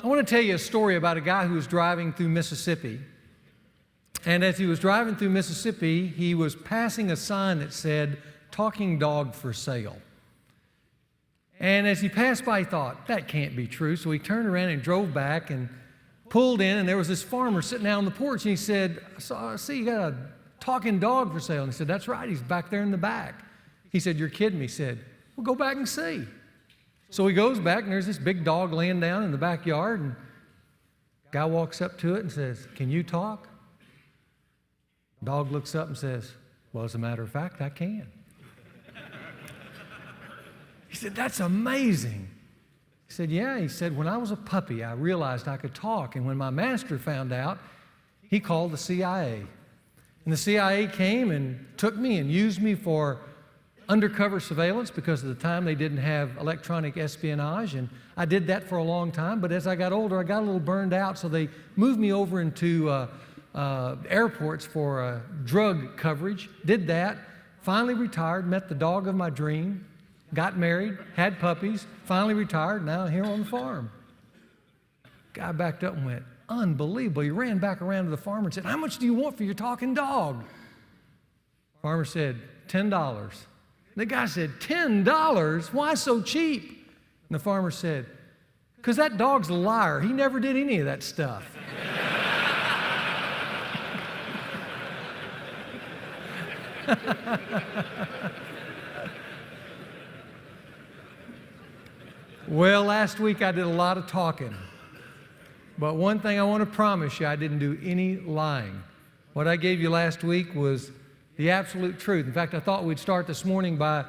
I want to tell you a story about a guy who was driving through Mississippi. And as he was driving through Mississippi, he was passing a sign that said, "Talking dog for sale." And as he passed by, he thought, that can't be true. So he turned around and drove back and pulled in, and there was this farmer sitting out on the porch, and he said, I see you got a talking dog for sale. And he said, that's right, he's back there in the back. He said, you're kidding me. He said, well, go back and see. So he goes back, and there's this big dog laying down in the backyard, and the guy walks up to it and says, can you talk? The dog looks up and says, well, as a matter of fact, I can. He said, that's amazing. He said, yeah. He said, when I was a puppy, I realized I could talk. And when my master found out, he called the CIA. And the CIA came and took me and used me for undercover surveillance because at the time they didn't have electronic espionage. And I did that for a long time. But as I got older, I got a little burned out. So they moved me over into airports for drug coverage. Did that. Finally retired, met the dog of my dream. Got married, had puppies, finally retired, now here on the farm. Guy backed up and went, unbelievable. He ran back around to the farmer and said, how much do you want for your talking dog? Farmer said, $10. The guy said, $10? Why so cheap? And the farmer said, because that dog's a liar. He never did any of that stuff. Well, last week I did a lot of talking, but one thing I want to promise you, I didn't do any lying. What I gave you last week was the absolute truth. In fact, I thought we'd start this morning by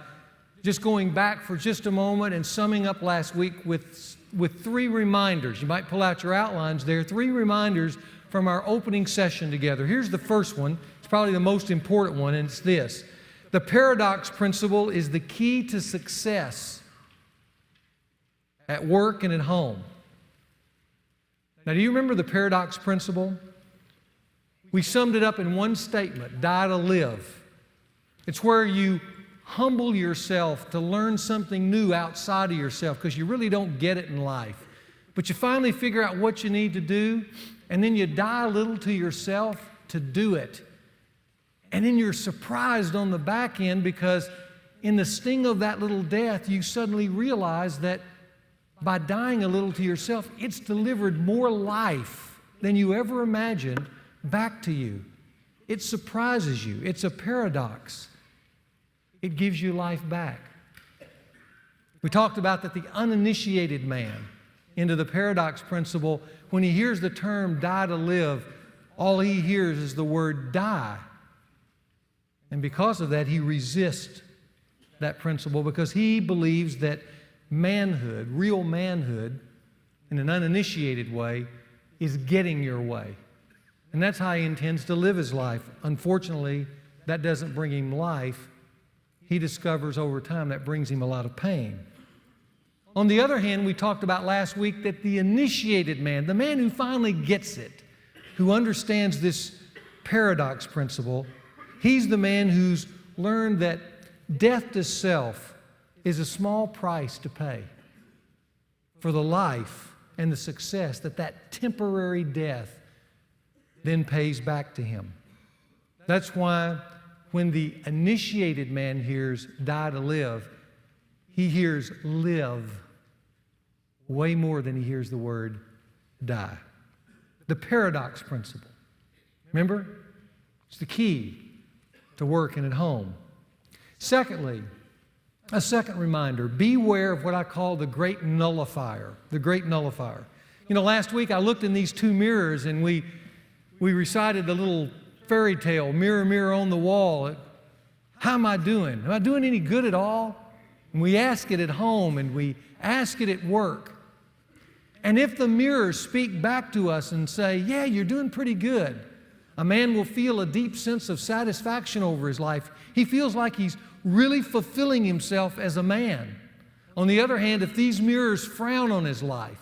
just going back for just a moment and summing up last week with 3 reminders. You might pull out your outlines there, 3 reminders from our opening session together. Here's the first one. It's probably the most important one, and it's this. The paradox principle is the key to success at work and at home. Now, do you remember the paradox principle? We summed it up in one statement, die to live. It's where you humble yourself to learn something new outside of yourself because you really don't get it in life. But you finally figure out what you need to do, and then you die a little to yourself to do it. And then you're surprised on the back end because in the sting of that little death, you suddenly realize that by dying a little to yourself, it's delivered more life than you ever imagined back to you. It surprises you. It's a paradox. It gives you life back. We talked about that the uninitiated man into the paradox principle, when he hears the term die to live, all he hears is the word die. And because of that, he resists that principle because he believes that manhood, real manhood, in an uninitiated way, is getting your way. And that's how he intends to live his life. Unfortunately, that doesn't bring him life. He discovers over time that brings him a lot of pain. On the other hand, we talked about last week that the initiated man, the man who finally gets it, who understands this paradox principle, he's the man who's learned that death to self is a small price to pay for the life and the success that temporary death then pays back to him. That's why when the initiated man hears die to live, he hears live way more than he hears the word die. The paradox principle. Remember? It's the key to working at home. Secondly, a second reminder, beware of what I call the great nullifier, the great nullifier. You know, last week I looked in these 2 mirrors and we recited the little fairy tale, mirror, mirror on the wall. How am I doing? Am I doing any good at all? And we ask it at home and we ask it at work. And if the mirrors speak back to us and say, yeah, you're doing pretty good, a man will feel a deep sense of satisfaction over his life. He feels like he's really fulfilling himself as a man. On the other hand, if these mirrors frown on his life,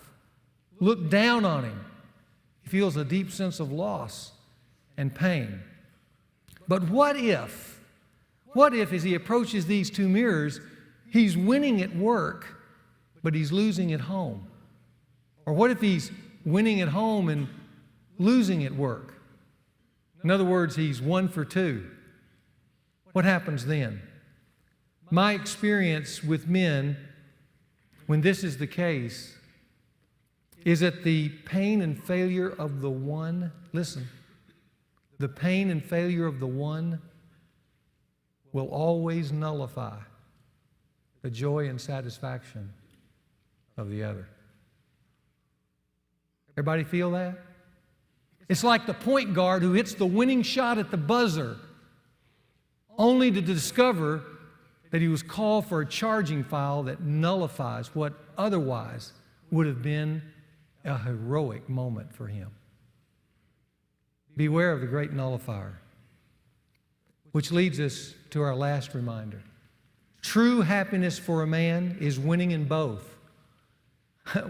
look down on him, he feels a deep sense of loss and pain. But what if as he approaches these 2 mirrors, he's winning at work, but he's losing at home? Or what if he's winning at home and losing at work? In other words, he's 1 for 2. What happens then? My experience with men, when this is the case, is that the pain and failure of the one, listen, the pain and failure of the one will always nullify the joy and satisfaction of the other. Everybody feel that? It's like the point guard who hits the winning shot at the buzzer, only to discover that he was called for a charging foul that nullifies what otherwise would have been a heroic moment for him. Beware of the great nullifier, which leads us to our last reminder. True happiness for a man is winning in both.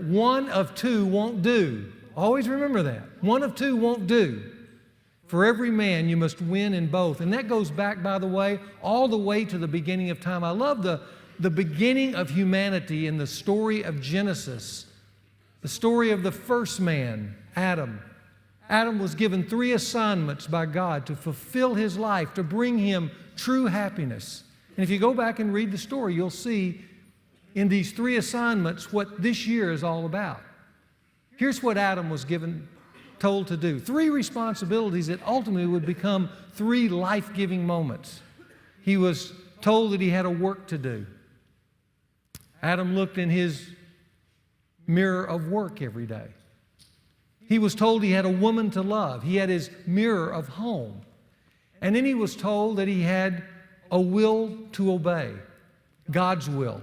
One of two won't do. Always remember that. One of two won't do. For every man, you must win in both. And that goes back, by the way, all the way to the beginning of time. I love the beginning of humanity in the story of Genesis, the story of the first man, Adam. Adam was given 3 assignments by God to fulfill his life, to bring him true happiness. And if you go back and read the story, you'll see in these 3 assignments what this year is all about. Here's what Adam was told to do. 3 responsibilities that ultimately would become 3 life-giving moments. He was told that he had a work to do. Adam looked in his mirror of work every day. He was told he had a woman to love. He had his mirror of home. And then he was told that he had a will to obey, God's will,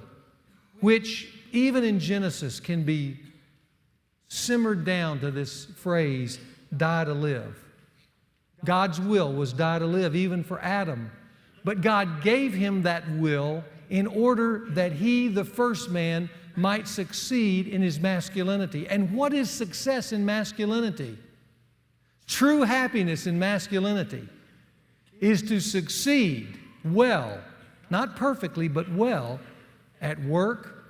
which even in Genesis can be simmered down to this phrase, die to live. God's will was die to live, even for Adam. But God gave him that will in order that he, the first man, might succeed in his masculinity. And what is success in masculinity? True happiness in masculinity is to succeed well, not perfectly, but well, at work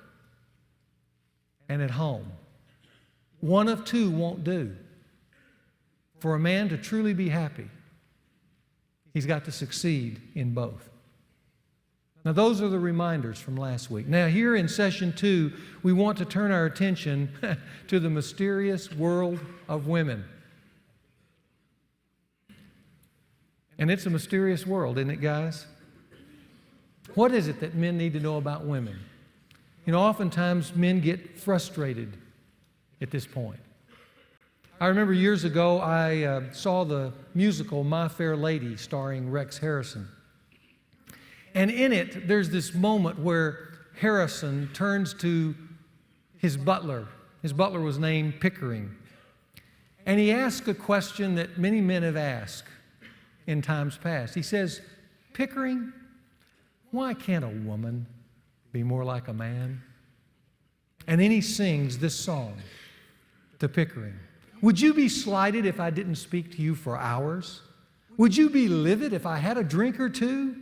and at home. One of two won't do. For a man to truly be happy, he's got to succeed in both. Now, those are the reminders from last week. Now, here in session 2, we want to turn our attention to the mysterious world of women. And it's a mysterious world, isn't it, guys? What is it that men need to know about women? You know, oftentimes men get frustrated at this point. I remember years ago I saw the musical My Fair Lady starring Rex Harrison. And in it, there's this moment where Harrison turns to his butler. His butler was named Pickering. And he asks a question that many men have asked in times past. He says, Pickering, why can't a woman be more like a man? And then he sings this song to Pickering. Would you be slighted if I didn't speak to you for hours? Would you be livid if I had a drink or two?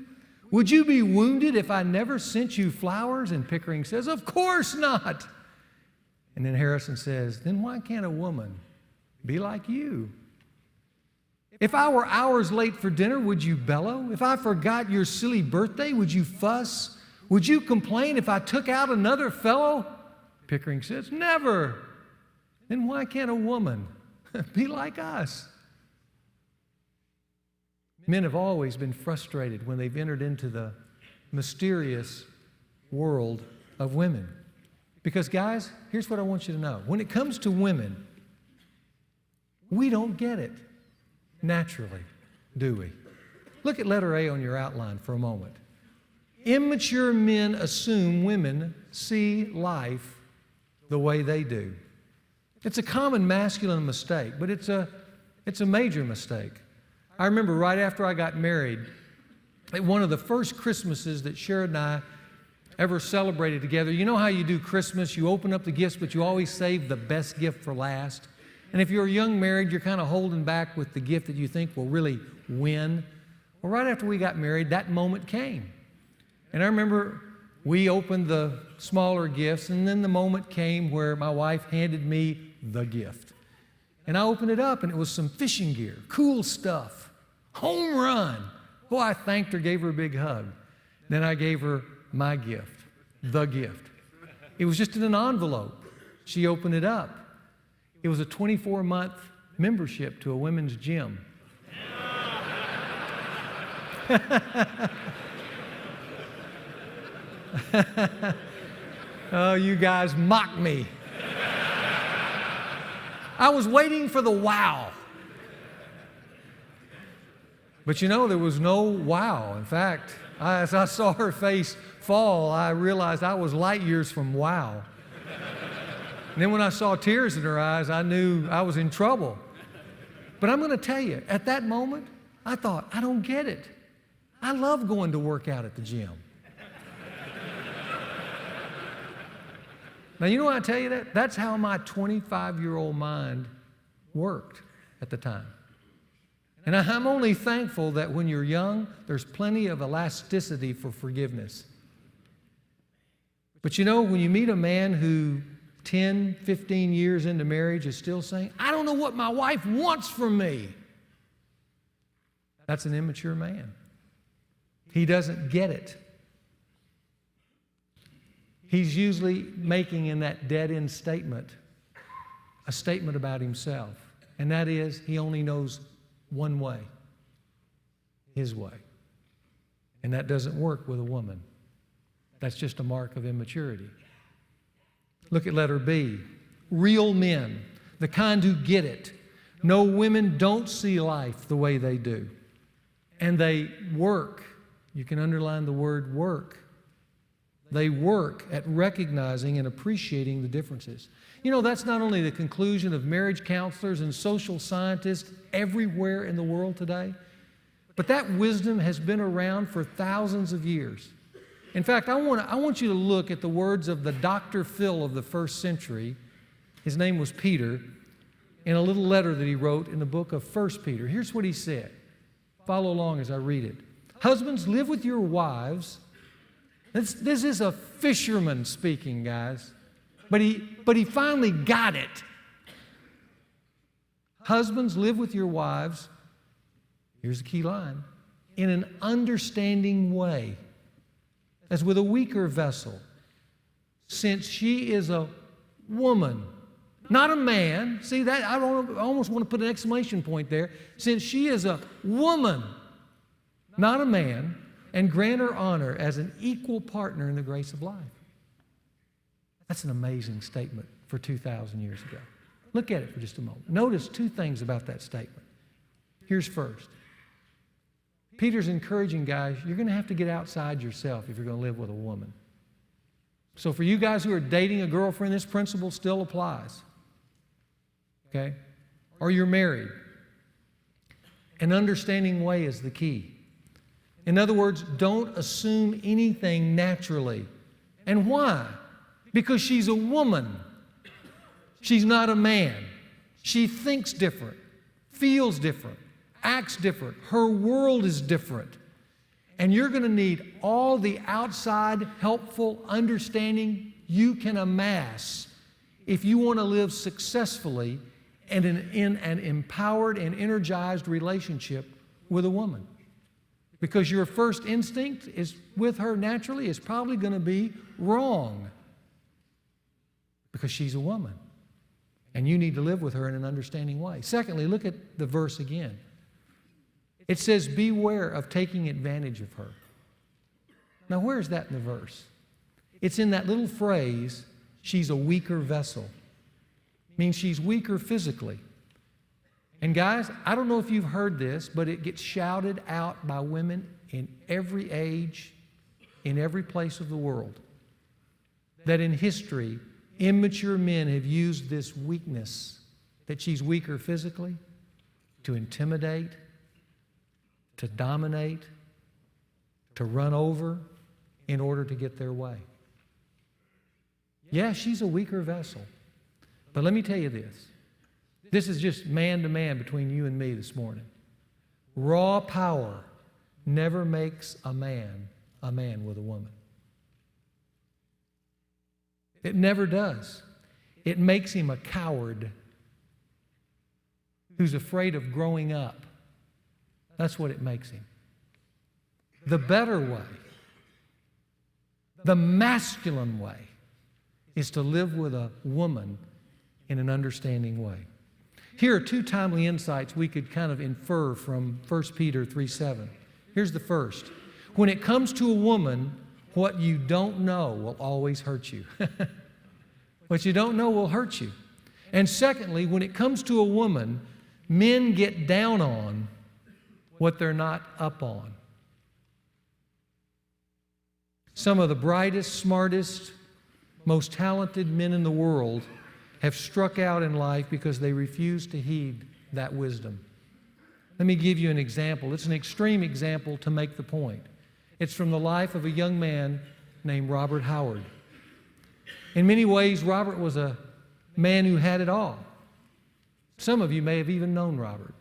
Would you be wounded if I never sent you flowers? And Pickering says, of course not. And then Harrison says, then why can't a woman be like you? If I were hours late for dinner, would you bellow? If I forgot your silly birthday, would you fuss? Would you complain if I took out another fellow? Pickering says, never. Then why can't a woman be like us? Men have always been frustrated when they've entered into the mysterious world of women. Because, guys, here's what I want you to know. When it comes to women, we don't get it naturally, do we? Look at letter A on your outline for a moment. Immature men assume women see life the way they do. It's a common masculine mistake, but it's a major mistake. I remember right after I got married, at one of the first Christmases that Sharon and I ever celebrated together, you know how you do Christmas, you open up the gifts, but you always save the best gift for last. And if you're young married, you're kind of holding back with the gift that you think will really win. Well, right after we got married, that moment came. And I remember we opened the smaller gifts, and then the moment came where my wife handed me the gift. And I opened it up, and it was some fishing gear, cool stuff, home run. Boy, I thanked her, gave her a big hug. Then I gave her my gift, the gift. It was just in an envelope. She opened it up. It was a 24-month membership to a women's gym. Oh, you guys mock me. I was waiting for the wow. But you know, there was no wow. In fact, as I saw her face fall, I realized I was light years from wow. And then when I saw tears in her eyes, I knew I was in trouble. But I'm going to tell you, at that moment, I thought, I don't get it. I love going to work out at the gym. Now, you know why I tell you that? That's how my 25-year-old mind worked at the time. And I'm only thankful that when you're young, there's plenty of elasticity for forgiveness. But you know, when you meet a man who 10, 15 years into marriage is still saying, I don't know what my wife wants from me, that's an immature man. He doesn't get it. He's usually making in that dead-end statement a statement about himself, and that is he only knows one way, his way. And that doesn't work with a woman. That's just a mark of immaturity. Look at letter B. Real men, the kind who get it. No, women don't see life the way they do. And they work. You can underline the word work. They work at recognizing and appreciating the differences. You know, that's not only the conclusion of marriage counselors and social scientists everywhere in the world today, but that wisdom has been around for thousands of years. In fact, I want you to look at the words of the Dr. Phil of the first century. His name was Peter, in a little letter that he wrote in the book of 1 Peter. Here's what he said. Follow along as I read it. Husbands, live with your wives. This is a fisherman speaking, guys. But he finally got it. Husbands, live with your wives, here's the key line, in an understanding way, as with a weaker vessel, since she is a woman, not a man. See that? I almost want to put an exclamation point there. Since she is a woman, not a man, and grant her honor as an equal partner in the grace of life. That's an amazing statement for 2,000 years ago. Look at it for just a moment. Notice two things about that statement. Here's first. Peter's encouraging guys, you're going to have to get outside yourself if you're going to live with a woman. So for you guys who are dating a girlfriend, this principle still applies. Okay? Or you're married. An understanding way is the key. In other words, don't assume anything naturally. And why? Because she's a woman. She's not a man. She thinks different, feels different, acts different. Her world is different. And you're going to need all the outside helpful understanding you can amass if you want to live successfully and in an empowered and energized relationship with a woman. Because your first instinct is with her naturally is probably going to be wrong. Because she's a woman. And you need to live with her in an understanding way. Secondly, look at the verse again. It says, beware of taking advantage of her. Now, where is that in the verse? It's in that little phrase, she's a weaker vessel. It means she's weaker physically. And guys, I don't know if you've heard this, but it gets shouted out by women in every age, in every place of the world, that in history, immature men have used this weakness, that she's weaker physically, to intimidate, to dominate, to run over in order to get their way. Yeah, she's a weaker vessel. But let me tell you this. This is just man to man between you and me this morning. Raw power never makes a man with a woman. It never does. It makes him a coward who's afraid of growing up. That's what it makes him. The better way, the masculine way, is to live with a woman in an understanding way. Here are two timely insights we could kind of infer from 1 Peter 3:7. Here's the first. When it comes to a woman, what you don't know will always hurt you. What you don't know will hurt you. And secondly, when it comes to a woman, men get down on what they're not up on. Some of the brightest, smartest, most talented men in the world have struck out in life because they refuse to heed that wisdom. Let me give you an example. It's an extreme example to make the point. It's from the life of a young man named Robert Howard. In many ways, Robert was a man who had it all. Some of you may have even known Robert.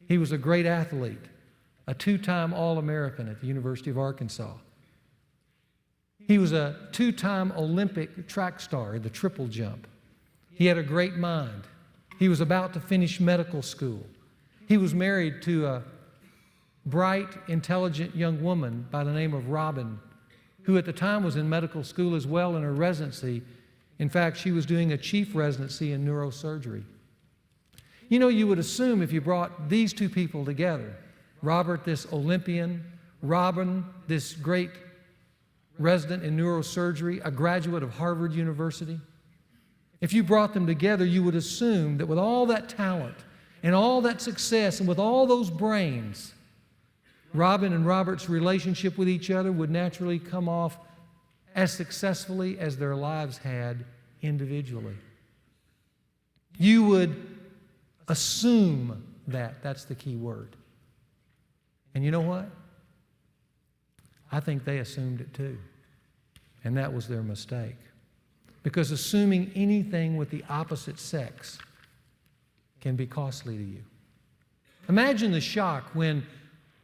He was a great athlete, a two-time All-American at the University of Arkansas. He was a two-time Olympic track star in the triple jump. He had a great mind. He was about to finish medical school. He was married to a bright, intelligent young woman by the name of Robin, who at the time was in medical school as well in her residency. In fact, she was doing a chief residency in neurosurgery. You know, you would assume if you brought these two people together, Robert, this Olympian, Robin, this great resident in neurosurgery, a graduate of Harvard University, if you brought them together, you would assume that with all that talent and all that success and with all those brains, Robin and Robert's relationship with each other would naturally come off as successfully as their lives had individually. You would assume that. That's the key word. And you know what? I think they assumed it too. And that was their mistake. Because assuming anything with the opposite sex can be costly to you. Imagine the shock when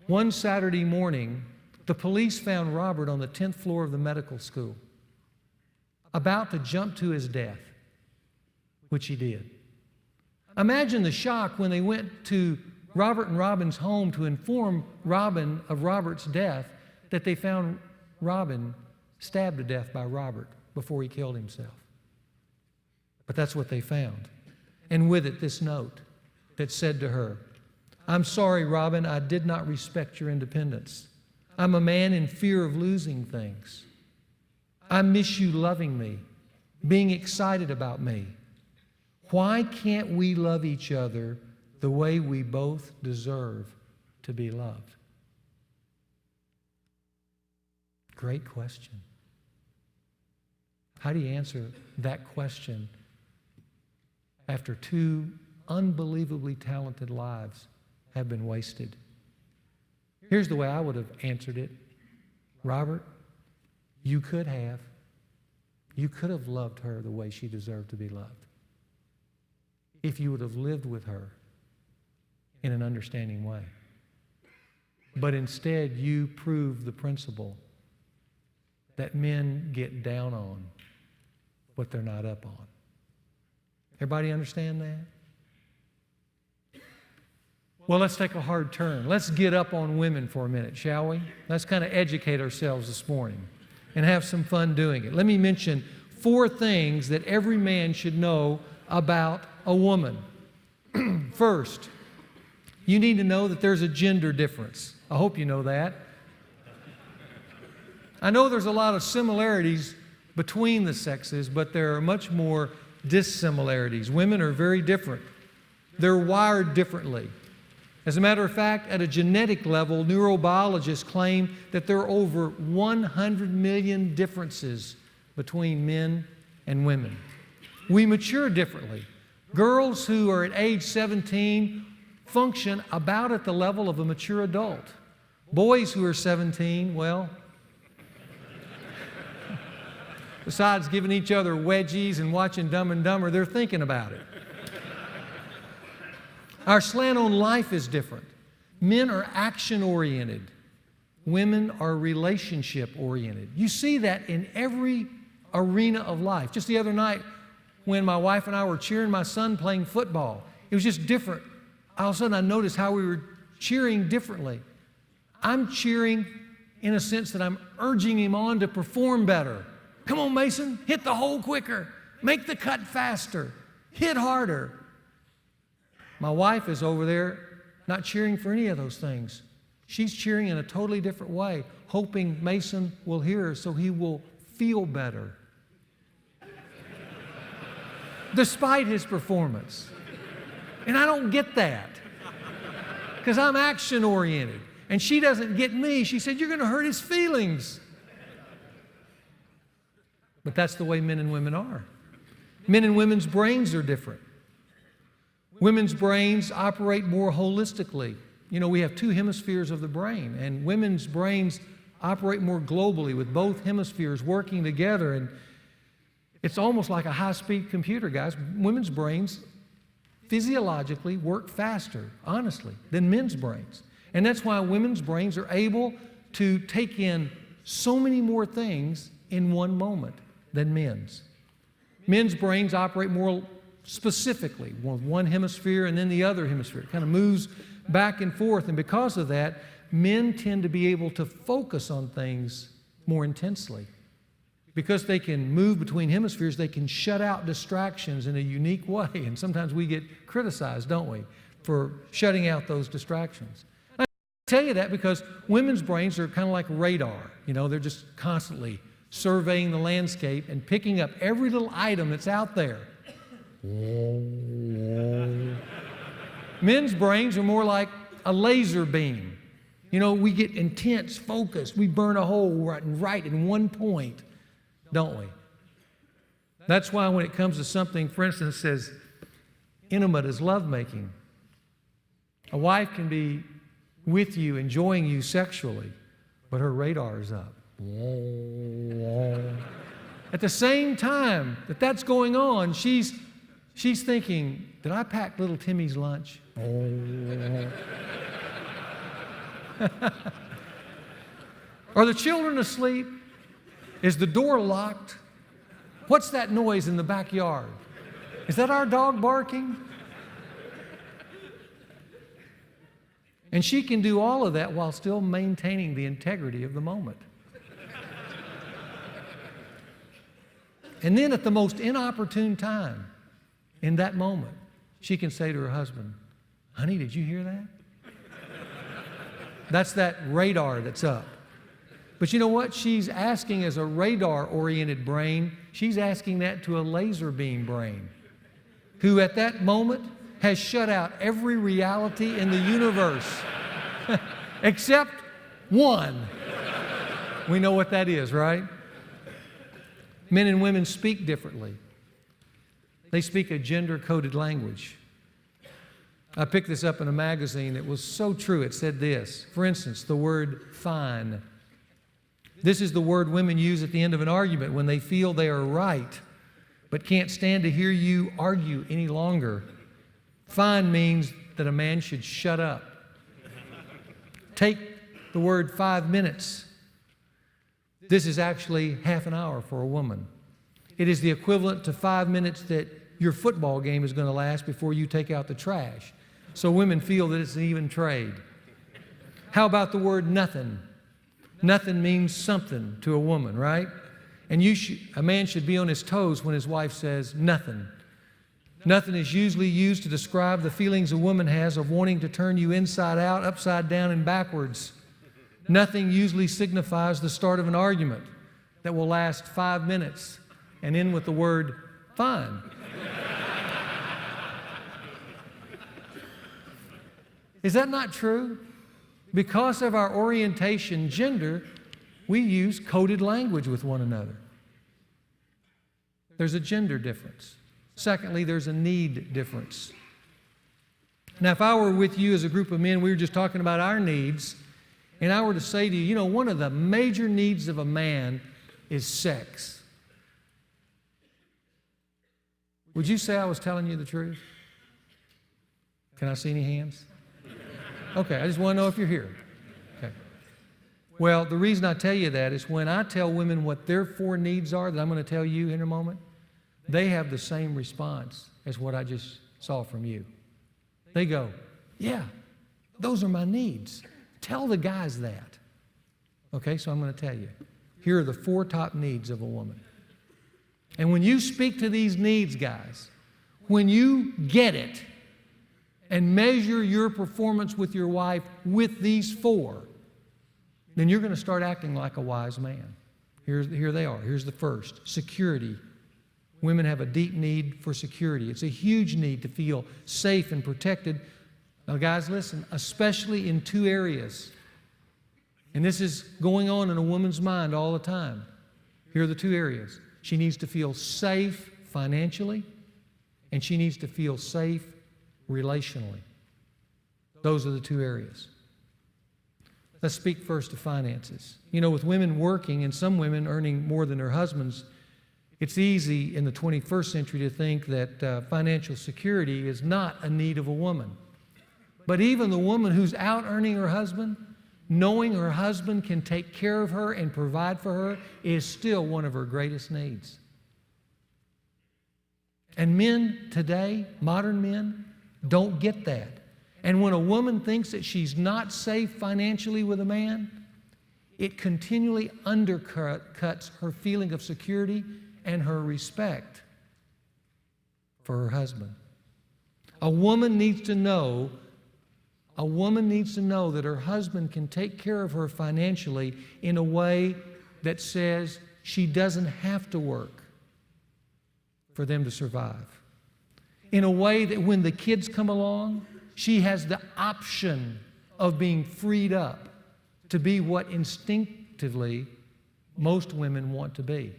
one Saturday morning the police found Robert on the 10th floor of the medical school, about to jump to his death, which he did. Imagine the shock when they went to Robert and Robin's home to inform Robin of Robert's death, that they found Robin stabbed to death by Robert before he killed himself. But that's what they found. And with it, this note that said to her, "I'm sorry, Robin, I did not respect your independence. I'm a man in fear of losing things. I miss you loving me, being excited about me. Why can't we love each other the way we both deserve to be loved?" Great question. How do you answer that question after two unbelievably talented lives have been wasted? Here's the way I would have answered it. Robert, you could have loved her the way she deserved to be loved if you would have lived with her in an understanding way. But instead, you proved the principle that men get down on what they're not up on. Everybody understand that? Well, let's take a hard turn. Let's get up on women for a minute, shall we? Let's kind of educate ourselves this morning and have some fun doing it. Let me mention 4 things that every man should know about a woman. First, you need to know that there's a gender difference. I hope you know that. I know there's a lot of similarities between the sexes, but there are much more dissimilarities. Women are very different. They're wired differently. As a matter of fact, at a genetic level, neurobiologists claim that there are over 100 million differences between men and women. We mature differently. Girls who are at age 17 function about at the level of a mature adult. Boys who are 17, well, besides giving each other wedgies and watching Dumb and Dumber, they're thinking about it. Our slant on life is different. Men are action-oriented. Women are relationship-oriented. You see that in every arena of life. Just the other night, when my wife and I were cheering my son playing football. It was just different. All of a sudden I noticed how we were cheering differently. I'm cheering in a sense that I'm urging him on to perform better. Come on, Mason, hit the hole quicker. Make the cut faster. Hit harder. My wife is over there not cheering for any of those things. She's cheering in a totally different way, hoping Mason will hear her so he will feel better. Despite his performance. And I don't get that because I'm action-oriented. And she doesn't get me. She said, you're going to hurt his feelings. But that's the way men and women are. Men and women's brains are different. Women's brains operate more holistically. You know, we have two hemispheres of the brain, and women's brains operate more globally with both hemispheres working together. And it's almost like a high-speed computer, guys. Women's brains physiologically work faster, honestly, than men's brains. And that's why women's brains are able to take in so many more things in one moment than men's. Men's brains operate more specifically, one hemisphere and then the other hemisphere. It kind of moves back and forth. And because of that, men tend to be able to focus on things more intensely. Because they can move between hemispheres, they can shut out distractions in a unique way. And sometimes we get criticized, don't we, for shutting out those distractions. I tell you that because women's brains are kind of like radar. You know, they're just constantly surveying the landscape and picking up every little item that's out there. Men's brains are more like a laser beam. You know, we get intense focus. We burn a hole right in one point, don't we? That's why when it comes to something, for instance, says intimate as lovemaking, a wife can be with you, enjoying you sexually, but her radar is up. At the same time that that's going on, she's thinking, did I pack little Timmy's lunch? Are the children asleep? Is the door locked? What's that noise in the backyard? Is that our dog barking? And she can do all of that while still maintaining the integrity of the moment. And then at the most inopportune time, in that moment, she can say to her husband, honey, did you hear that? That's that radar that's up. But you know what? She's asking as a radar-oriented brain, she's asking that to a laser beam brain, who at that moment has shut out every reality in the universe, except one. We know what that is, right? Men and women speak differently. They speak a gender-coded language. I picked this up in a magazine. It was so true. It said this. For instance, the word fine. This is the word women use at the end of an argument when they feel they are right, but can't stand to hear you argue any longer. Fine means that a man should shut up. Take the word 5 minutes. This is actually half an hour for a woman. It is the equivalent to 5 minutes that your football game is going to last before you take out the trash. So women feel that it's an even trade. How about the word nothing? Nothing means something to a woman, right? And a man should be on his toes when his wife says nothing. Nothing is usually used to describe the feelings a woman has of wanting to turn you inside out, upside down, and backwards. Nothing usually signifies the start of an argument that will last 5 minutes and end with the word fine. Is that not true? Because of our orientation, gender, we use coded language with one another. There's a gender difference. Secondly, there's a need difference. Now, if I were with you as a group of men, we were just talking about our needs, and I were to say to you, you know, one of the major needs of a man is sex. Would you say I was telling you the truth? Can I see any hands? Okay, I just want to know if you're here. Okay. Well, the reason I tell you that is when I tell women what their 4 needs are that I'm going to tell you in a moment, they have the same response as what I just saw from you. They go, yeah, those are my needs. Tell the guys that. Okay, so I'm going to tell you. Here are the 4 top needs of a woman. And when you speak to these needs, guys, when you get it and measure your performance with your wife with these 4, then you're going to start acting like a wise man. Here they are. Here's the first. Security. Women have a deep need for security. It's a huge need to feel safe and protected. Now, guys, listen, especially in 2 areas. And this is going on in a woman's mind all the time. Here are the 2 areas. She needs to feel safe financially, and she needs to feel safe relationally. Those are the 2 areas. Let's speak first of finances. You know, with women working and some women earning more than their husbands, it's easy in the 21st century to think that financial security is not a need of a woman. But even the woman who's out earning her husband, knowing her husband can take care of her and provide for her, is still one of her greatest needs. And men today, modern men, don't get that. And when a woman thinks that she's not safe financially with a man, it continually undercuts her feeling of security and her respect for her husband. A woman needs to know that her husband can take care of her financially in a way that says she doesn't have to work for them to survive. In a way that when the kids come along, she has the option of being freed up to be what instinctively most women want to be,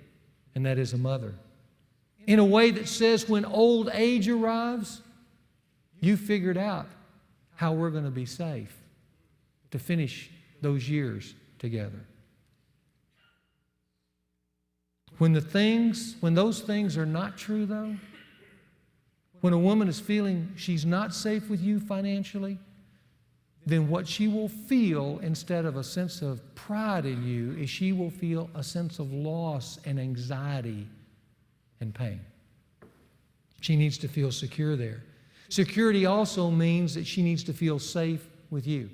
and that is a mother. In a way that says when old age arrives, you figured out how we're going to be safe to finish those years together. When those things are not true, though, when a woman is feeling she's not safe with you financially, then what she will feel instead of a sense of pride in you is she will feel a sense of loss and anxiety and pain. She needs to feel secure there. Security also means that she needs to feel safe with you.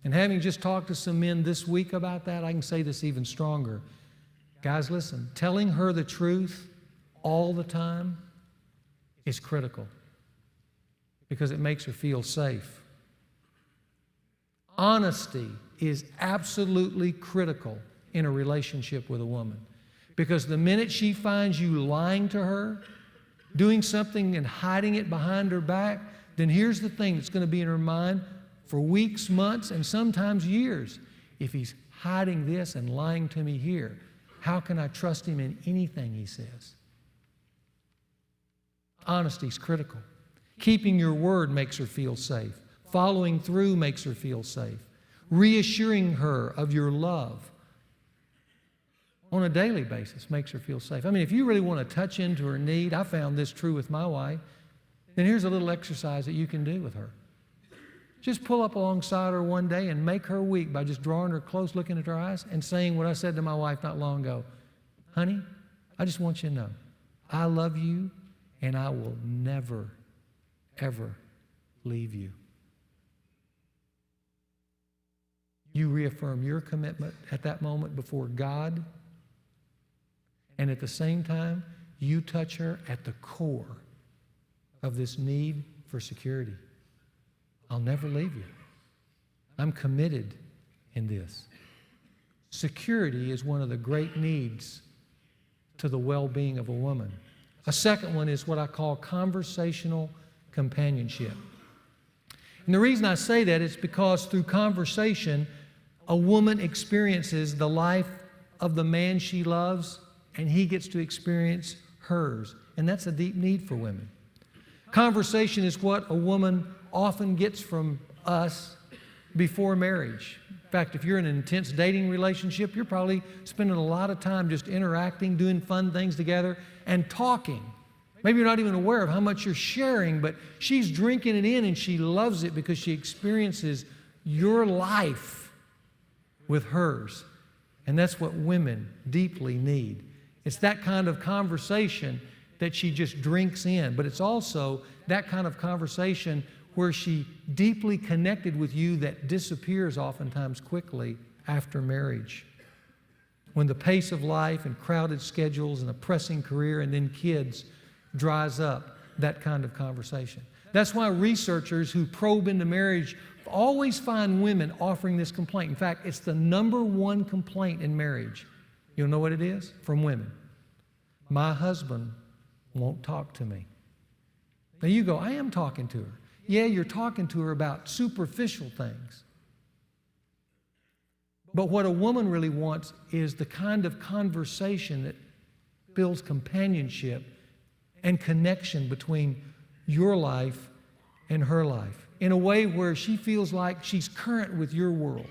And having just talked to some men this week about that, I can say this even stronger. Guys, listen, telling her the truth all the time is critical because it makes her feel safe. Honesty is absolutely critical in a relationship with a woman because the minute she finds you lying to her, doing something and hiding it behind her back, then here's the thing that's going to be in her mind for weeks, months, and sometimes years. If he's hiding this and lying to me here, how can I trust him in anything he says? Honesty is critical. Keeping your word makes her feel safe. Following through makes her feel safe. Reassuring her of your love on a daily basis makes her feel safe. I mean, if you really want to touch into her need, I found this true with my wife, then here's a little exercise that you can do with her. Just pull up alongside her one day and make her weak by just drawing her close, looking at her eyes, and saying what I said to my wife not long ago. Honey, I just want you to know, I love you, and I will never, ever leave you. You reaffirm your commitment at that moment before God, and at the same time, you touch her at the core of this need for security. I'll never leave you. I'm committed in this. Security is one of the great needs to the well-being of a woman. A second one is what I call conversational companionship. And the reason I say that is because through conversation, a woman experiences the life of the man she loves, and he gets to experience hers. And that's a deep need for women. Conversation is what a woman often gets from us before marriage. In fact, if you're in an intense dating relationship, you're probably spending a lot of time just interacting, doing fun things together, and talking. Maybe you're not even aware of how much you're sharing, but she's drinking it in and she loves it because she experiences your life with hers. And that's what women deeply need. It's that kind of conversation that she just drinks in, but it's also that kind of conversation where she deeply connected with you that disappears oftentimes quickly after marriage. When the pace of life and crowded schedules and a pressing career and then kids dries up that kind of conversation. That's why researchers who probe into marriage always find women offering this complaint. In fact, it's the number one complaint in marriage. You'll know what it is? From women. My husband won't talk to me. Now you go, I am talking to her. Yeah, you're talking to her about superficial things. But what a woman really wants is the kind of conversation that builds companionship and connection between your life and her life in a way where she feels like she's current with your world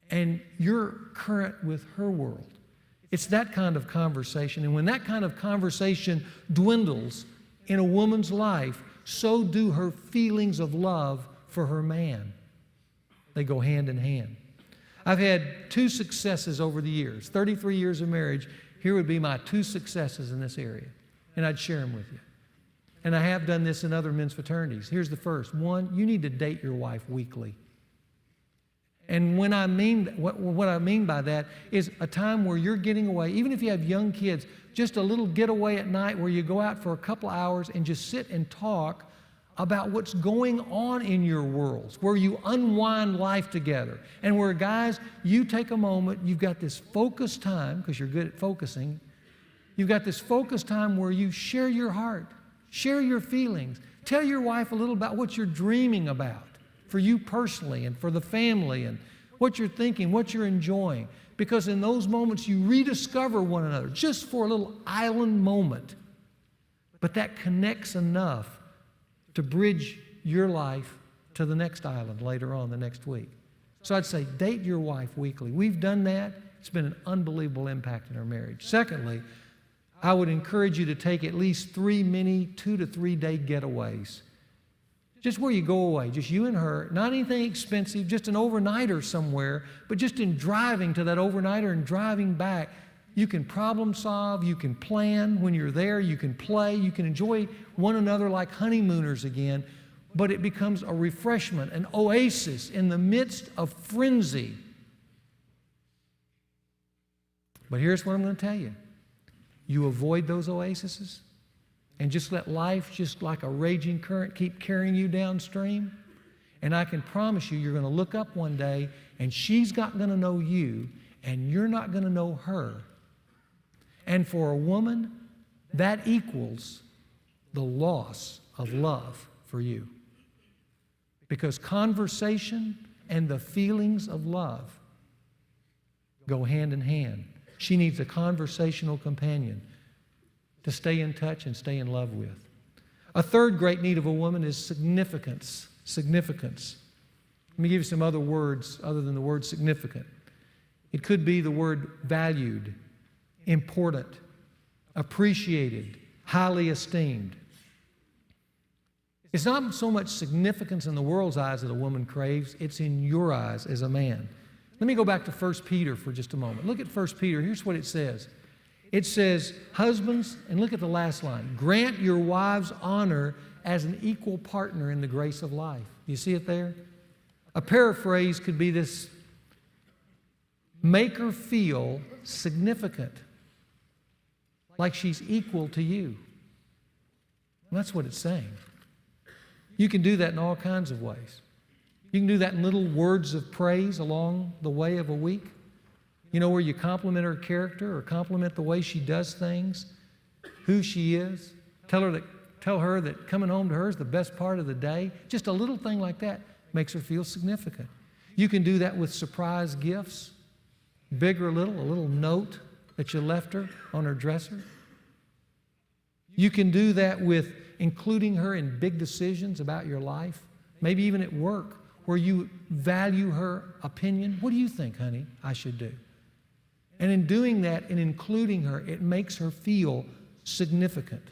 and you're current with her world. It's that kind of conversation. And when that kind of conversation dwindles in a woman's life, so do her feelings of love for her man. They go hand in hand. I've had 2 successes over the years, 33 years of marriage. Here would be my 2 successes in this area, and I'd share them with you. And I have done this in other men's fraternities. Here's the first. 1, you need to date your wife weekly. And what I mean by that is a time where you're getting away, even if you have young kids, just a little getaway at night where you go out for a couple hours and just sit and talk about what's going on in your worlds, where you unwind life together. And where, guys, you take a moment, you've got this focused time, because you're good at focusing, you've got this focused time where you share your heart, share your feelings, tell your wife a little about what you're dreaming about for you personally and for the family and what you're thinking, what you're enjoying. Because in those moments you rediscover one another just for a little island moment. But that connects enough to bridge your life to the next island later on the next week. So I'd say date your wife weekly. We've done that. It's been an unbelievable impact in our marriage. Secondly, I would encourage you to take at least 3 mini 2 to 3 day getaways. Just where you go away, just you and her, not anything expensive, just an overnighter somewhere, but just in driving to that overnighter and driving back, you can problem solve, you can plan when you're there, you can play, you can enjoy one another like honeymooners again, but it becomes a refreshment, an oasis in the midst of frenzy. But here's what I'm going to tell you. You avoid those oases and just let life, just like a raging current, keep carrying you downstream. And I can promise you, you're going to look up one day and she's not going to know you and you're not going to know her. And for a woman, that equals the loss of love for you. Because conversation and the feelings of love go hand in hand. She needs a conversational companion to stay in touch and stay in love with. A third great need of a woman is significance. Significance. Let me give you some other words other than the word significant. It could be the word valued, important, appreciated, highly esteemed. It's not so much significance in the world's eyes that a woman craves, it's in your eyes as a man. Let me go back to 1 Peter for just a moment. Look at 1 Peter. Here's what it says. It says, husbands, and look at the last line, grant your wives honor as an equal partner in the grace of life. You see it there? A paraphrase could be this, make her feel significant, like she's equal to you. And that's what it's saying. You can do that in all kinds of ways. You can do that in little words of praise along the way of a week. You know, where you compliment her character or compliment the way she does things, who she is. Tell her that coming home to her is the best part of the day. Just a little thing like that makes her feel significant. You can do that with surprise gifts, big or little, a little note that you left her on her dresser. You can do that with including her in big decisions about your life, maybe even at work, where you value her opinion. What do you think, honey, I should do? And in doing that and including her, it makes her feel significant.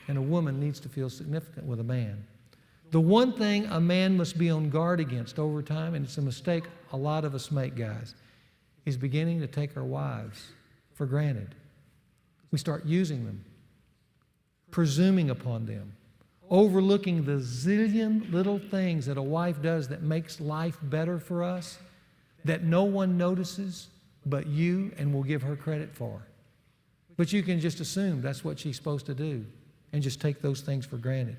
And a woman needs to feel significant with a man. The one thing a man must be on guard against over time, and it's a mistake a lot of us make, guys, is beginning to take our wives for granted. We start using them, presuming upon them, overlooking the zillion little things that a wife does that makes life better for us, that no one notices but you and will give her credit for. But you can just assume that's what she's supposed to do and just take those things for granted.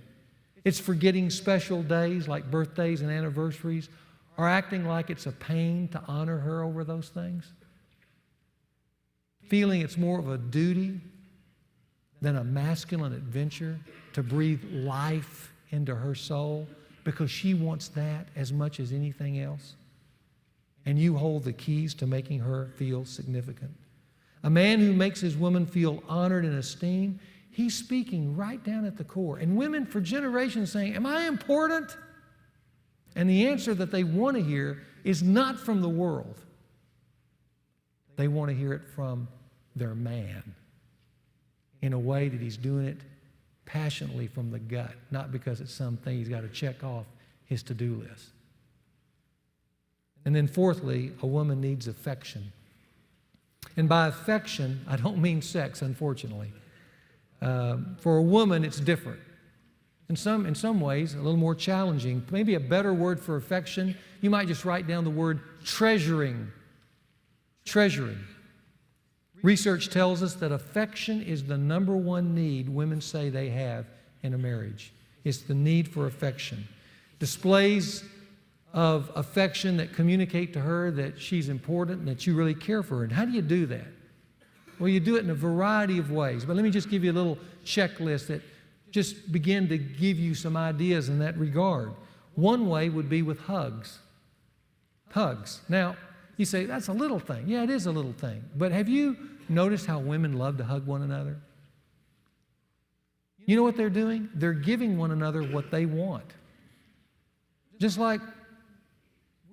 It's forgetting special days like birthdays and anniversaries, or acting like it's a pain to honor her over those things. Feeling it's more of a duty than a masculine adventure to breathe life into her soul because she wants that as much as anything else. And you hold the keys to making her feel significant. A man who makes his woman feel honored and esteemed, he's speaking right down at the core. And women for generations saying, am I important? And the answer that they want to hear is not from the world. They want to hear it from their man in a way that he's doing it passionately from the gut, not because it's something he's got to check off his to-do list. And then fourthly, a woman needs affection. And by affection, I don't mean sex, unfortunately. For a woman, it's different. In some ways, a little more challenging. Maybe a better word for affection, you might just write down the word treasuring. Treasuring. Research tells us that affection is the number one need women say they have in a marriage. It's the need for affection. Displays of affection that communicate to her that she's important and that you really care for her. And how do you do that? Well, you do it in a variety of ways. But let me just give you a little checklist that just begin to give you some ideas in that regard. One way would be with hugs. Hugs. Now, you say, that's a little thing. Yeah, it is a little thing. But have you noticed how women love to hug one another? You know what they're doing? They're giving one another what they want. Just like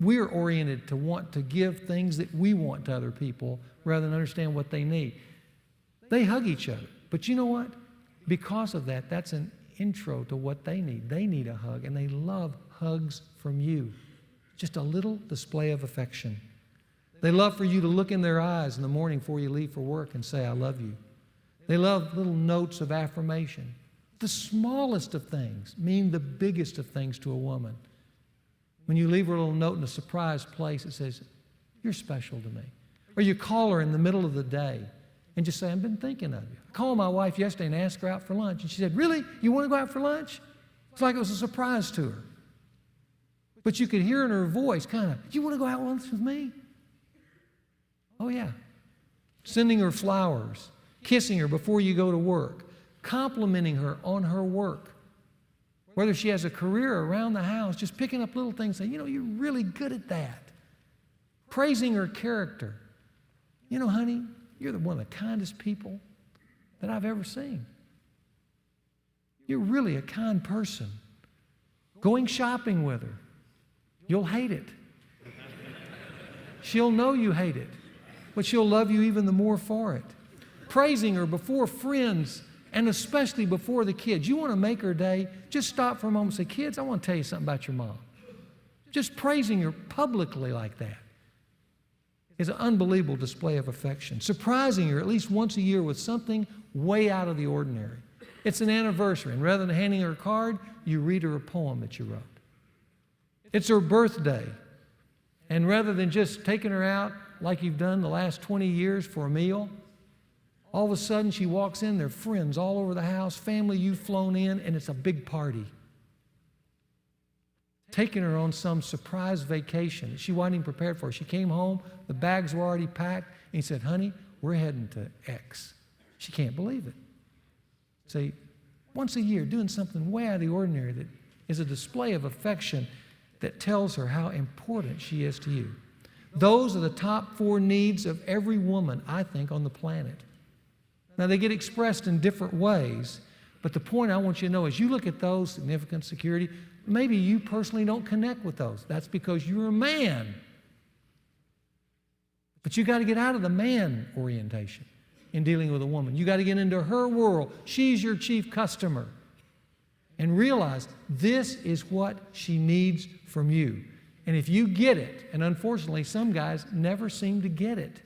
we're oriented to want to give things that we want to other people rather than understand what they need. They hug each other. But you know what? Because of that, that's an intro to what they need. They need a hug, and they love hugs from you. Just a little display of affection. They love for you to look in their eyes in the morning before you leave for work and say, I love you. They love little notes of affirmation. The smallest of things mean the biggest of things to a woman. When you leave her a little note in a surprise place, it says, you're special to me. Or you call her in the middle of the day and just say, I've been thinking of you. I called my wife yesterday and asked her out for lunch. And she said, really? You want to go out for lunch? It's like it was a surprise to her. But you could hear in her voice kind of, you want to go out to lunch with me? Oh, yeah. Sending her flowers, kissing her before you go to work, complimenting her on her work. Whether she has a career around the house, just picking up little things, saying, you know, you're really good at that. Praising her character. You know, honey, you're one of the kindest people that I've ever seen. You're really a kind person. Going shopping with her. You'll hate it. She'll know you hate it, but she'll love you even the more for it. Praising her before friends and especially before the kids. You want to make her day, just stop for a moment and say, kids, I want to tell you something about your mom. Just praising her publicly like that is an unbelievable display of affection. Surprising her at least once a year with something way out of the ordinary. It's an anniversary, and rather than handing her a card, you read her a poem that you wrote. It's her birthday, and rather than just taking her out like you've done the last 20 years for a meal, all of a sudden she walks in, there are friends all over the house, family you've flown in, and it's a big party. Taking her on some surprise vacation that she wasn't even prepared for. She came home, the bags were already packed, and he said, honey, we're heading to X. She can't believe it. See, once a year, doing something way out of the ordinary that is a display of affection that tells her how important she is to you. Those are the top 4 needs of every woman, I think, on the planet. Now, they get expressed in different ways, but the point I want you to know is you look at those, significant, security, maybe you personally don't connect with those. That's because you're a man. But you got to get out of the man orientation in dealing with a woman. You got to get into her world. She's your chief customer. And realize this is what she needs from you. And if you get it, and unfortunately some guys never seem to get it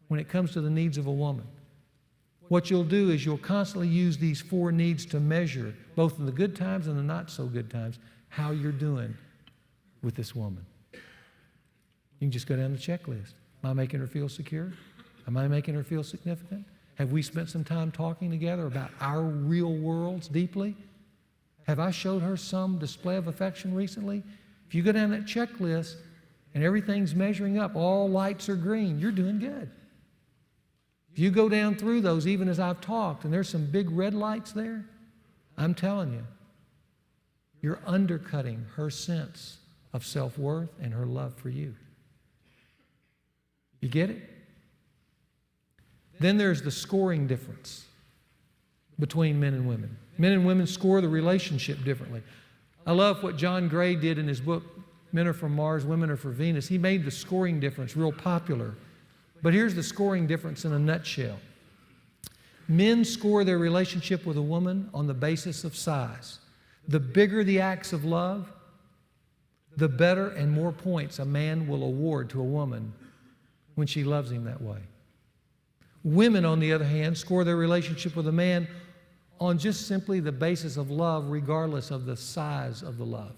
when it comes to the needs of a woman. what you'll do is you'll constantly use these 4 needs to measure, both in the good times and the not so good times, how you're doing with this woman. You can just go down the checklist. Am I making her feel secure? Am I making her feel significant? Have we spent some time talking together about our real worlds deeply? Have I showed her some display of affection recently? If you go down that checklist and everything's measuring up, all lights are green, you're doing good. If you go down through those, even as I've talked, and there's some big red lights there, I'm telling you, you're undercutting her sense of self-worth and her love for you. You get it? Then there's the scoring difference between men and women. Men and women score the relationship differently. I love what John Gray did in his book, Men Are From Mars, Women Are From Venus. He made the scoring difference real popular. But here's the scoring difference in a nutshell. Men score their relationship with a woman on the basis of size. The bigger the acts of love, the better and more points a man will award to a woman when she loves him that way. Women, on the other hand, score their relationship with a man on just simply the basis of love, regardless of the size of the love.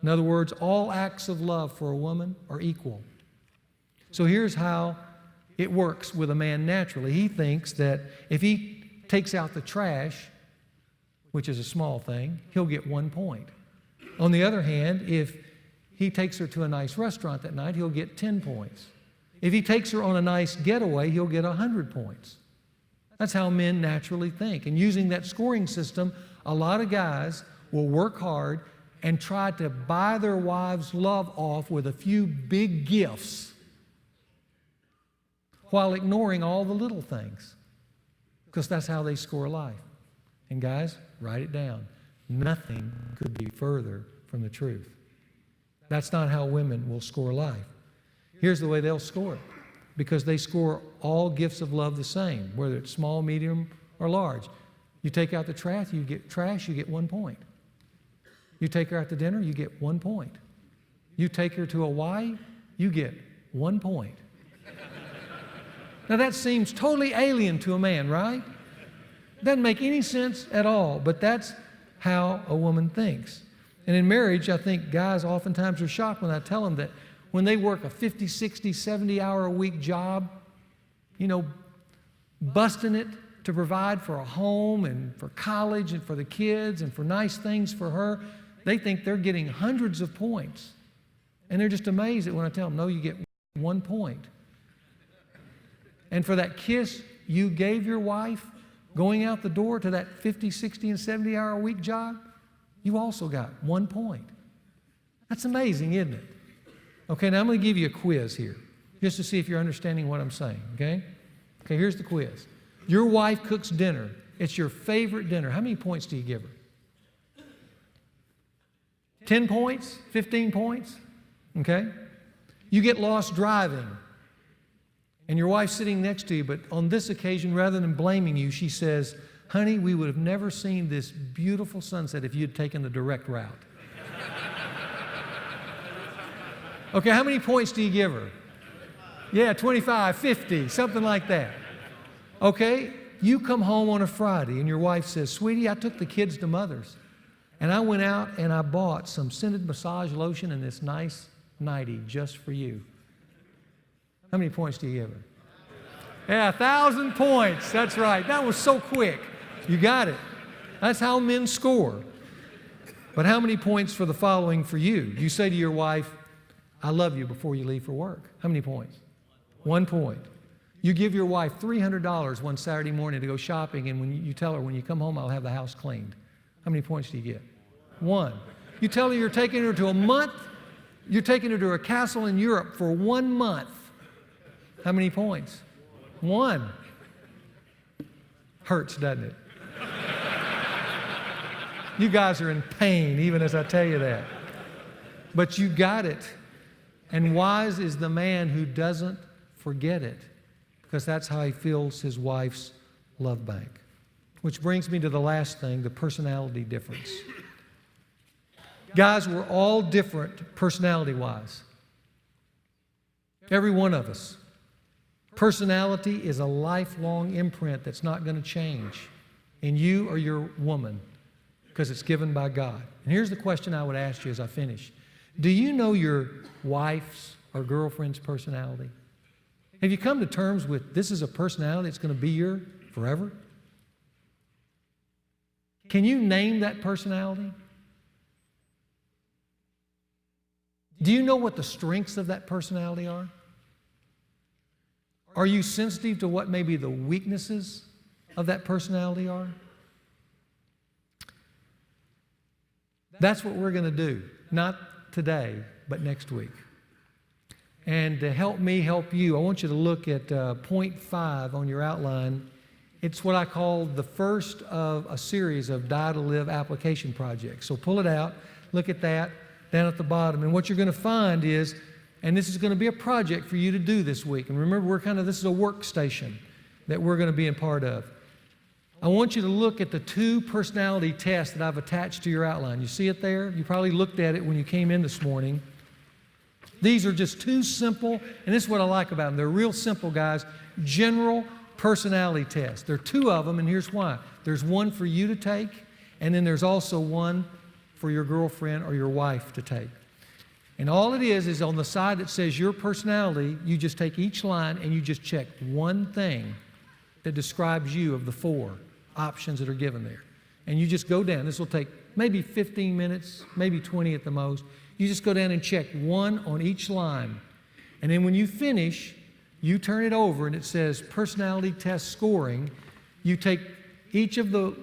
In other words, all acts of love for a woman are equal. So here's how it works with a man naturally. He thinks that if he takes out the trash, which is a small thing, he'll get 1 point. On the other hand, if he takes her to a nice restaurant that night, he'll get 10 points. If he takes her on a nice getaway, he'll get 100 points. That's how men naturally think. And using that scoring system, a lot of guys will work hard and try to buy their wives' love off with a few big gifts while ignoring all the little things, because that's how they score life. And guys, write it down. Nothing could be further from the truth. That's not how women will score life. Here's the way they'll score it, because they score all gifts of love the same, whether it's small, medium, or large. You take out the trash, you get 1 point. You take her out to dinner, you get 1 point. You take her to Hawaii, you get 1 point. Now that seems totally alien to a man, right? Doesn't make any sense at all, but that's how a woman thinks. And in marriage, I think guys oftentimes are shocked when I tell them that when they work a 50, 60, 70-hour-a-week job, busting it to provide for a home and for college and for the kids and for nice things for her, they think they're getting hundreds of points. And they're just amazed at when I tell them, no, you get 1 point. And for that kiss you gave your wife going out the door to that 50, 60, and 70-hour-a-week job, you also got 1 point. That's amazing, isn't it? Okay, now I'm going to give you a quiz here, just to see if you're understanding what I'm saying, okay? Okay, here's the quiz. Your wife cooks dinner. It's your favorite dinner. How many points do you give her? 10 points? 15 points? Okay? You get lost driving, and your wife's sitting next to you, but on this occasion, rather than blaming you, she says, honey, we would have never seen this beautiful sunset if you'd taken the direct route. Okay, how many points do you give her? Yeah, 25, 50, something like that. Okay, you come home on a Friday and your wife says, sweetie, I took the kids to Mother's and I went out and I bought some scented massage lotion and this nice nightie just for you. How many points do you give her? Yeah, 1,000 points. That's right. That was so quick. You got it. That's how men score. But how many points for the following for you? You say to your wife, I love you before you leave for work. How many points? 1 point. You give your wife $300 one Saturday morning to go shopping, and when you tell her, when you come home, I'll have the house cleaned. How many points do you get? 1. You tell her you're taking her to a month, you're taking her to a castle in Europe for 1 month. How many points? 1. Hurts, doesn't it? You guys are in pain, even as I tell you that. But you got it. And wise is the man who doesn't forget it, because that's how he fills his wife's love bank. Which brings me to the last thing, the personality difference. Guys, we're all different personality-wise. Every one of us. Personality is a lifelong imprint that's not going to change in you or your woman because it's given by God. And here's the question I would ask you as I finish. Do you know your wife's or girlfriend's personality? Have you come to terms with this is a personality that's going to be your forever? Can you name that personality? Do you know what the strengths of that personality are? Are you sensitive to what maybe the weaknesses of that personality are? That's what we're going to do. Not today, but next week. And to help me help you, I want you to look at point 5 on your outline. It's what I call the first of a series of Die to Live application projects. So pull it out, look at that down at the bottom. And what you're going to find is, and this is going to be a project for you to do this week. And remember, this is a workstation that we're going to be a part of. I want you to look at the 2 personality tests that I've attached to your outline. You see it there? You probably looked at it when you came in this morning. These are just 2 simple, and this is what I like about them. They're real simple, guys. General personality tests. There are 2 of them, and here's why. There's one for you to take, and then there's also one for your girlfriend or your wife to take. And all it is on the side that says your personality, you just take each line and you just check one thing that describes you of the 4 options that are given there. And you just go down. This will take maybe 15 minutes, maybe 20 at the most. You just go down and check one on each line. And then when you finish, you turn it over and it says personality test scoring. You take each of the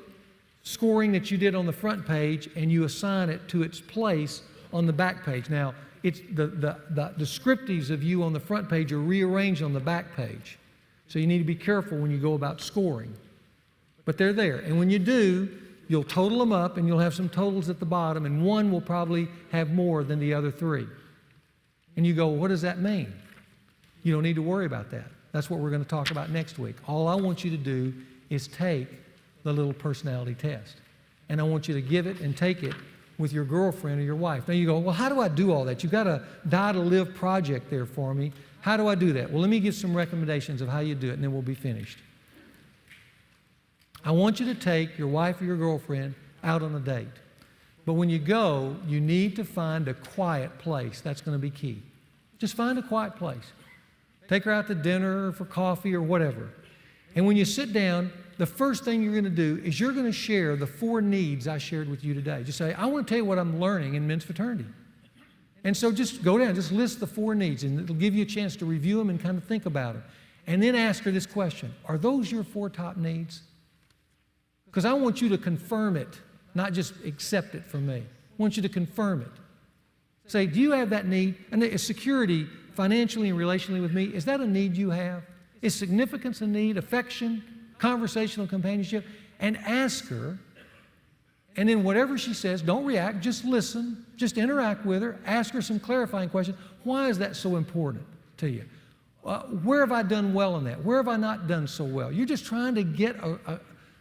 scoring that you did on the front page and you assign it to its place on the back page. Now, it's the descriptives of you on the front page are rearranged on the back page. So you need to be careful when you go about scoring. But they're there. And when you do, you'll total them up and you'll have some totals at the bottom, and one will probably have more than the other 3. And you go, what does that mean? You don't need to worry about that. That's what we're going to talk about next week. All I want you to do is take the little personality test. And I want you to give it and take it with your girlfriend or your wife. Now you go, well, how do I do all that? You've got a Die to Live project there for me. How do I do that? Well, let me give some recommendations of how you do it, and then we'll be finished. I want you to take your wife or your girlfriend out on a date. But when you go, you need to find a quiet place. That's going to be key. Just find a quiet place. Take her out to dinner or for coffee or whatever. And when you sit down, the first thing you're going to do is you're going to share the 4 needs I shared with you today. Just say, I want to tell you what I'm learning in men's fraternity. And so just go down, just list the 4 needs, and it'll give you a chance to review them and kind of think about them. And then ask her this question: are those your 4 top needs? Because I want you to confirm it, not just accept it from me. I want you to confirm it. Say, do you have that need? And is security, financially and relationally with me, is that a need you have? Is significance a need? Affection? Conversational companionship? And ask her, and then whatever she says, don't react, just listen, just interact with her, ask her some clarifying questions. Why is that so important to you? Where have I done well in that? Where have I not done so well? You're just trying to get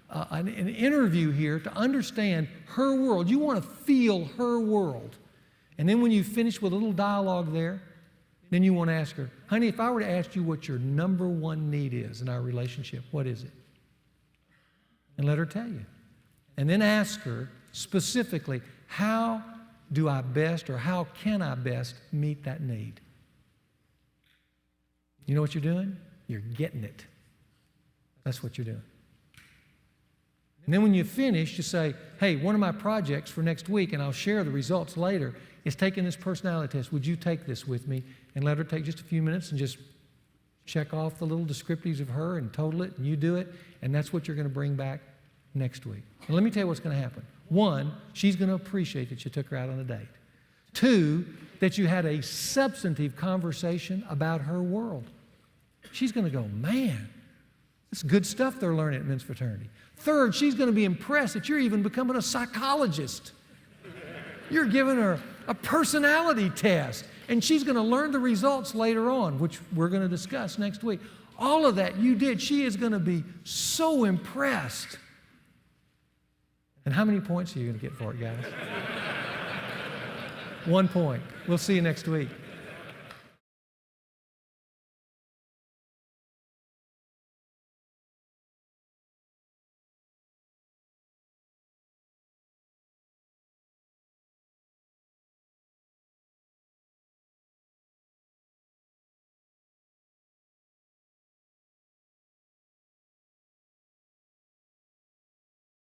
an interview here to understand her world. You want to feel her world. And then when you finish with a little dialogue there, then you want to ask her, honey, if I were to ask you what your number 1 need is in our relationship, what is it? And let her tell you. And then ask her specifically, how do I best, or how can I best meet that need? You know what you're doing? You're getting it. That's what you're doing. And then when you finish, you say, hey, one of my projects for next week, and I'll share the results later, is taking this personality test. Would you take this with me? And let her take just a few minutes and just check off the little descriptives of her and total it, and you do it, and that's what you're going to bring back next week. And let me tell you what's going to happen. 1, she's going to appreciate that you took her out on a date. 2, that you had a substantive conversation about her world. She's going to go, man, it's good stuff they're learning at men's fraternity. 3rd, she's going to be impressed that you're even becoming a psychologist. You're giving her a personality test, and she's going to learn the results later on, which we're going to discuss next week. All of that you did. She is going to be so impressed. And how many points are you going to get for it, guys? 1 point. We'll see you next week.